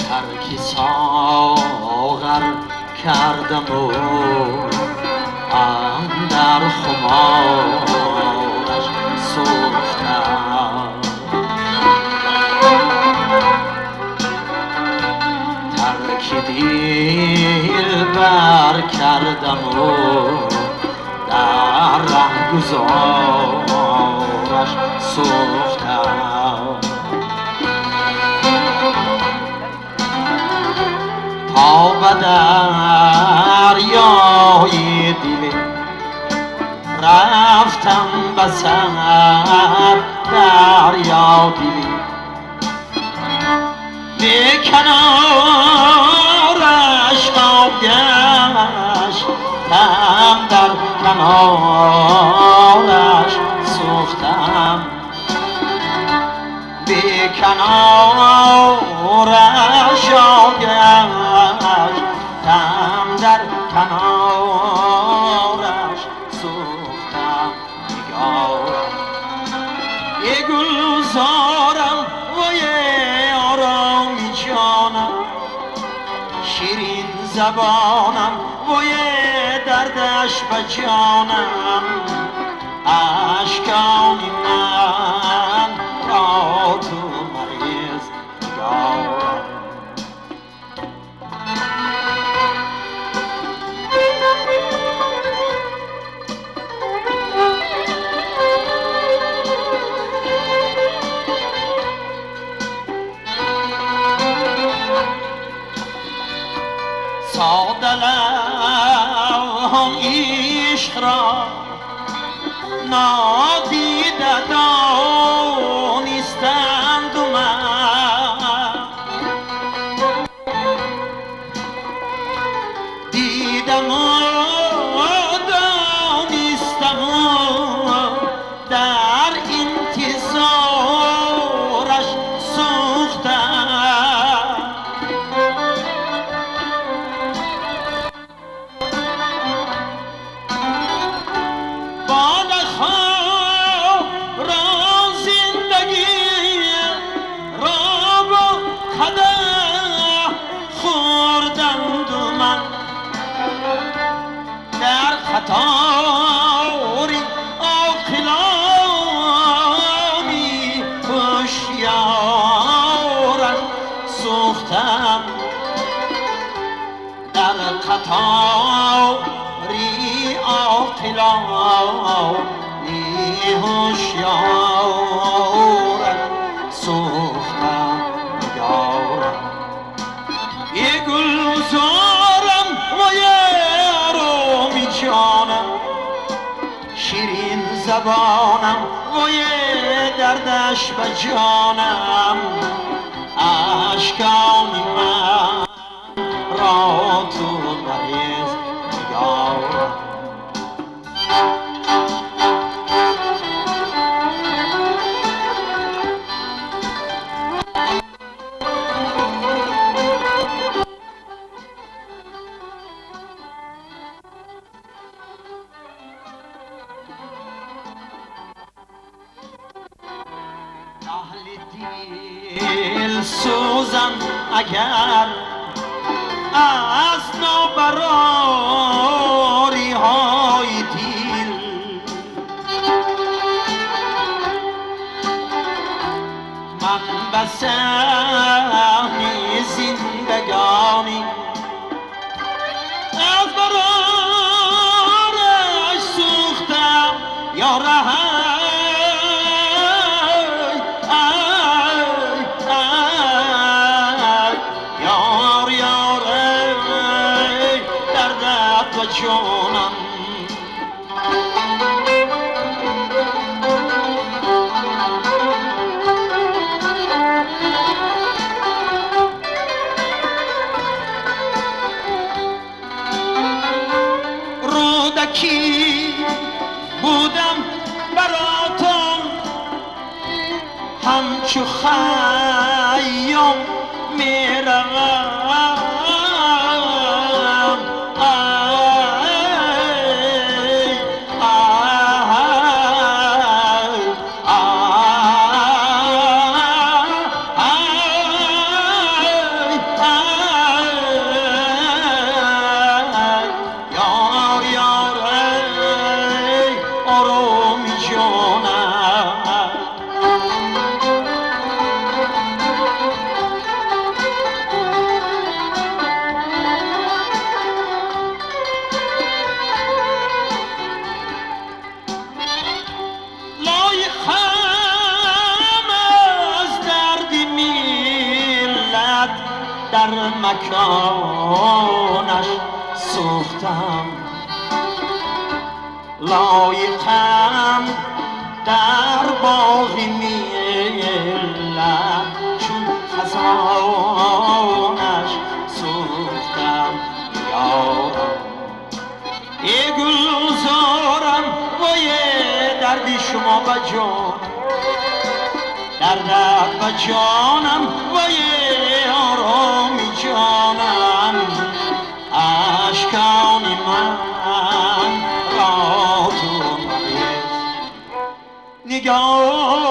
ترک ساغر کردم و اندر خمارش سوختم، ترک دلبر کردم و در رهگذارش سوختم. تا به دریای دل رفتم به سر دریا دل، به کنارش آب گشتم، در کنارش سوختم، به کنارش آب گشتم، در کنارش سوختم. نگارم یه گلزارم و یه آرامی جانم، شیرین زبانم و یه دردش به جانم، اشکانی من را تو مریز. نگارم ساده لبان عشق را نادیده دانستند و من دیدم و دانستم و در انتظارش سوختم. خطاری عاقلانی هوشیارش سوختم، در خطاری عاقلانی هوشیارش سوختم. نگارم یه گلزارم و یه جانم، شیرین زبانم و یه دردش به جانم، اشکانی من را تو مریز. نگارم دل سوزم اگر از نابراری های دل، من به سهم زندگانی از برارش سوختم. یا جانم رودکی بودم براتون، همچو خیام میروم یار یار آرامی جانم لایخم از درد میلت در مکانش سوختم لایقم در باغ میلت چون خزانش سوختم یارم ای گلزارم وای دردی شما و جان دردت و جانم وای آرامی جانم اشکانی من را تو نگاه